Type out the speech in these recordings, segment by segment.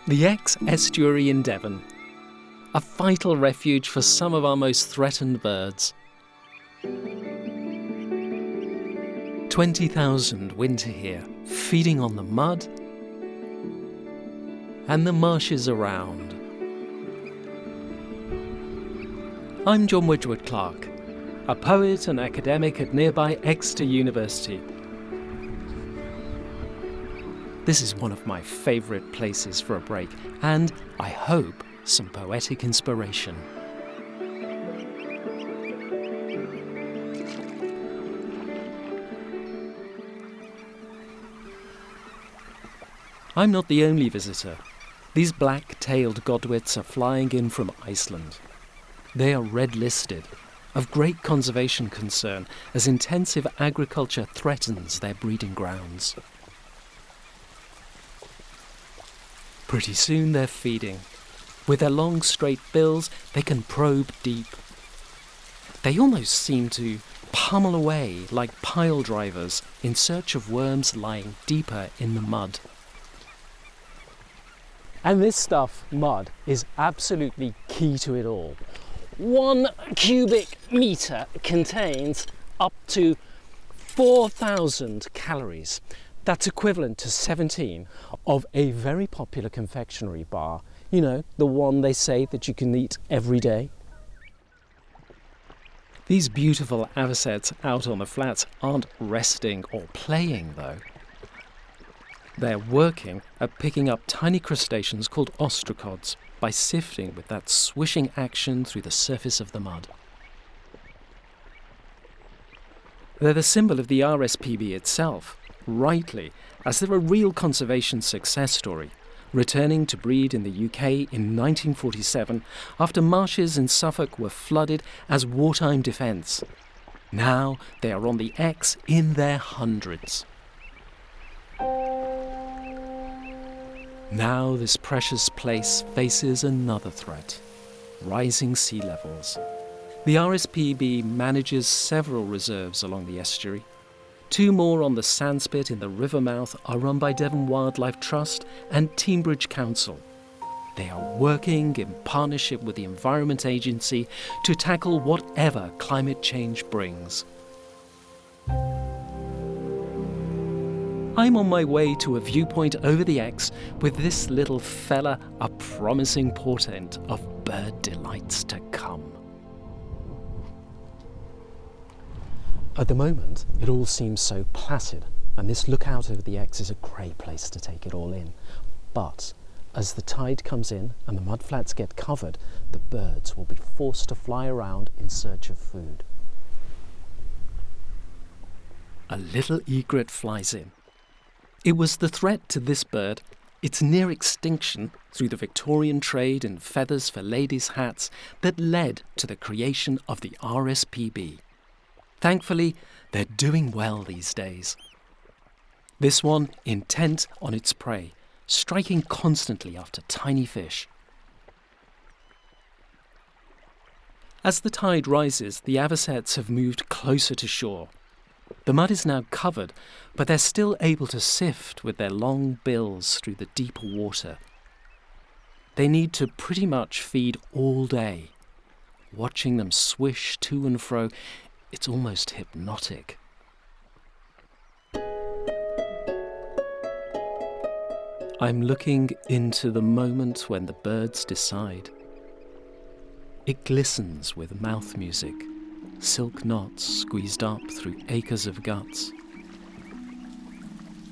The Exe Estuary in Devon, a vital refuge for some of our most threatened birds. 20,000 winter here, feeding on the mud and the marshes around. I'm John Wedgwood Clarke, a poet and academic at nearby Exeter University. This is one of my favourite places for a break, and I hope some poetic inspiration. I'm not the only visitor. These black-tailed godwits are flying in from Iceland. They are red-listed, of great conservation concern as intensive agriculture threatens their breeding grounds. Pretty soon they're feeding. With their long straight bills, they can probe deep. They almost seem to pummel away like pile drivers in search of worms lying deeper in the mud. And this stuff, mud, is absolutely key to it all. 1 cubic metre contains up to 4,000 calories. That's equivalent to 17 of a very popular confectionery bar. You know, the one they say that you can eat every day. These beautiful avocets out on the flats aren't resting or playing, though. They're working at picking up tiny crustaceans called ostracods by sifting with that swishing action through the surface of the mud. They're the symbol of the RSPB itself, rightly, as they're a real conservation success story, returning to breed in the UK in 1947 after marshes in Suffolk were flooded as wartime defence. Now they are on the Exe in their hundreds. Now this precious place faces another threat: rising sea levels. The RSPB manages several reserves along the estuary. 2 more on the sandspit in the river mouth are run by Devon Wildlife Trust and Teignbridge Council. They are working in partnership with the Environment Agency to tackle whatever climate change brings. I'm on my way to a viewpoint over the Exe with this little fella, a promising portent of bird delights to come. At the moment, it all seems so placid, and this lookout over the Exe is a great place to take it all in. But as the tide comes in and the mudflats get covered, the birds will be forced to fly around in search of food. A little egret flies in. It was the threat to this bird, its near extinction through the Victorian trade in feathers for ladies' hats, that led to the creation of the RSPB. Thankfully, they're doing well these days. This one intent on its prey, striking constantly after tiny fish. As the tide rises, the avocets have moved closer to shore. The mud is now covered, but they're still able to sift with their long bills through the deeper water. They need to pretty much feed all day. Watching them swish to and fro, it's almost hypnotic. I'm looking into the moment when the birds decide. It glistens with mouth music, silk knots squeezed up through acres of guts.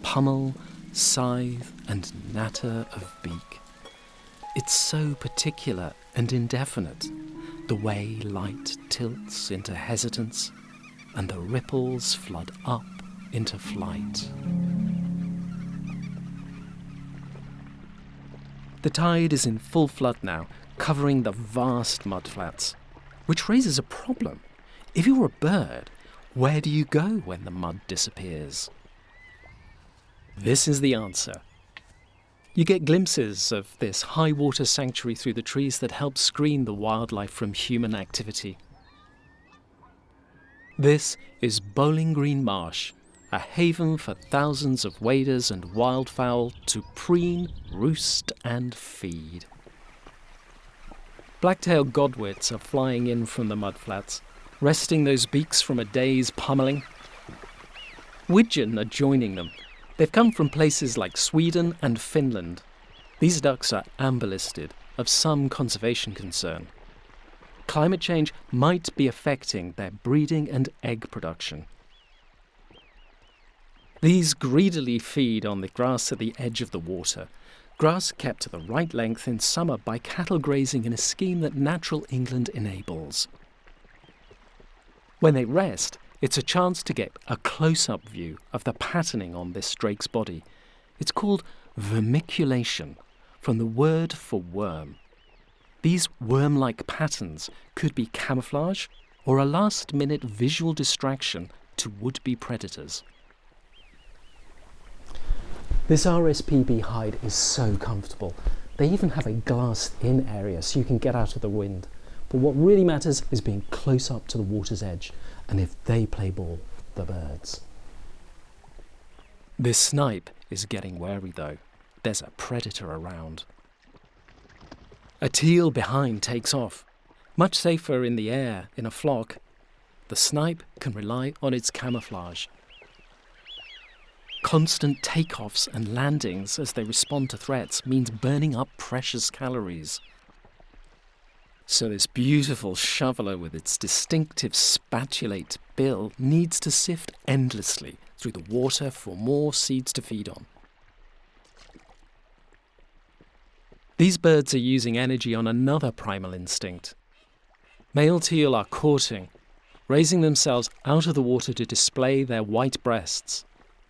Pummel, scythe, and natter of beak. It's so particular and indefinite, the way light tilts into hesitance and the ripples flood up into flight. The tide is in full flood now, covering the vast mudflats, which raises a problem. If you're a bird, where do you go when the mud disappears? This is the answer. You get glimpses of this high water sanctuary through the trees that help screen the wildlife from human activity. This is Bowling Green Marsh, a haven for thousands of waders and wildfowl to preen, roost and feed. Black-tailed godwits are flying in from the mudflats, resting those beaks from a day's pummeling. Widgeon are joining them. They've come from places like Sweden and Finland. These ducks are amber-listed, of some conservation concern. Climate change might be affecting their breeding and egg production. These greedily feed on the grass at the edge of the water, grass kept to the right length in summer by cattle grazing in a scheme that natural England enables. When they rest, it's a chance to get a close-up view of the patterning on this drake's body. It's called vermiculation, from the word for worm. These worm-like patterns could be camouflage or a last-minute visual distraction to would-be predators. This RSPB hide is so comfortable. They even have a glassed-in area so you can get out of the wind. But what really matters is being close up to the water's edge, and if they play ball, the birds. This snipe is getting wary though. There's a predator around. A teal behind takes off. Much safer in the air in a flock. The snipe can rely on its camouflage. Constant takeoffs and landings as they respond to threats means burning up precious calories. So this beautiful shoveler with its distinctive spatulate bill needs to sift endlessly through the water for more seeds to feed on. These birds are using energy on another primal instinct. Male teal are courting, raising themselves out of the water to display their white breasts.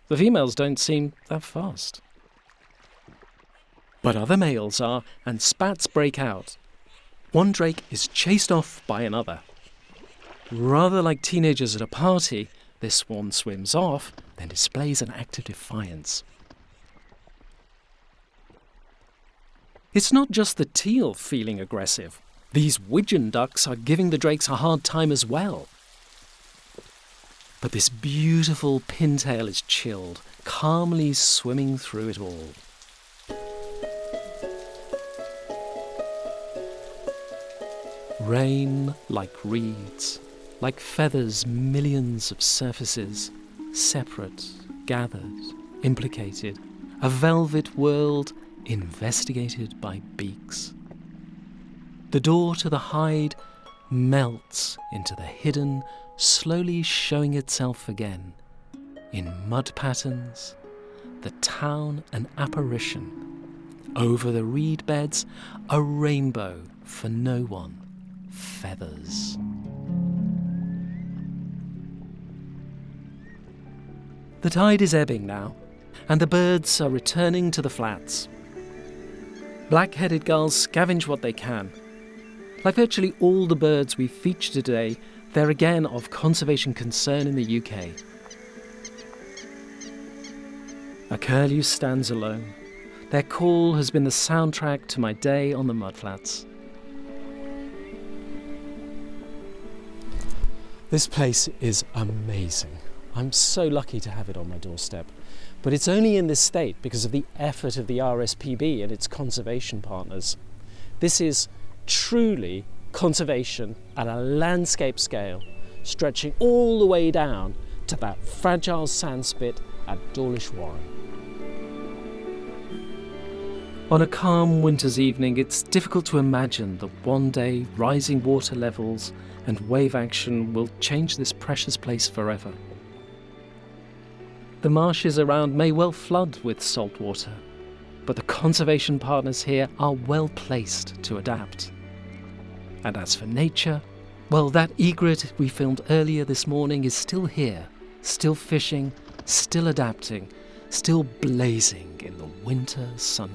The females don't seem that fast. But other males are, and spats break out. One drake is chased off by another. Rather like teenagers at a party, this one swims off, then displays an act of defiance. It's not just the teal feeling aggressive. These widgeon ducks are giving the drakes a hard time as well. But this beautiful pintail is chilled, calmly swimming through it all. Rain like reeds, like feathers, millions of surfaces, separate, gathered, implicated, a velvet world investigated by beaks. The door to the hide melts into the hidden, slowly showing itself again. In mud patterns, the town an apparition. Over the reed beds, a rainbow for no one. Feathers. The tide is ebbing now, and the birds are returning to the flats. Black-headed gulls scavenge what they can. Like virtually all the birds we feature today, they're again of conservation concern in the UK. A curlew stands alone. Their call has been the soundtrack to my day on the mudflats. This place is amazing. I'm so lucky to have it on my doorstep. But it's only in this state because of the effort of the RSPB and its conservation partners. This is truly conservation at a landscape scale, stretching all the way down to that fragile sandspit at Dawlish Warren. On a calm winter's evening, it's difficult to imagine that one day rising water levels and wave action will change this precious place forever. The marshes around may well flood with salt water, but the conservation partners here are well placed to adapt. And as for nature, well, that egret we filmed earlier this morning is still here, still fishing, still adapting, still blazing in the winter sun.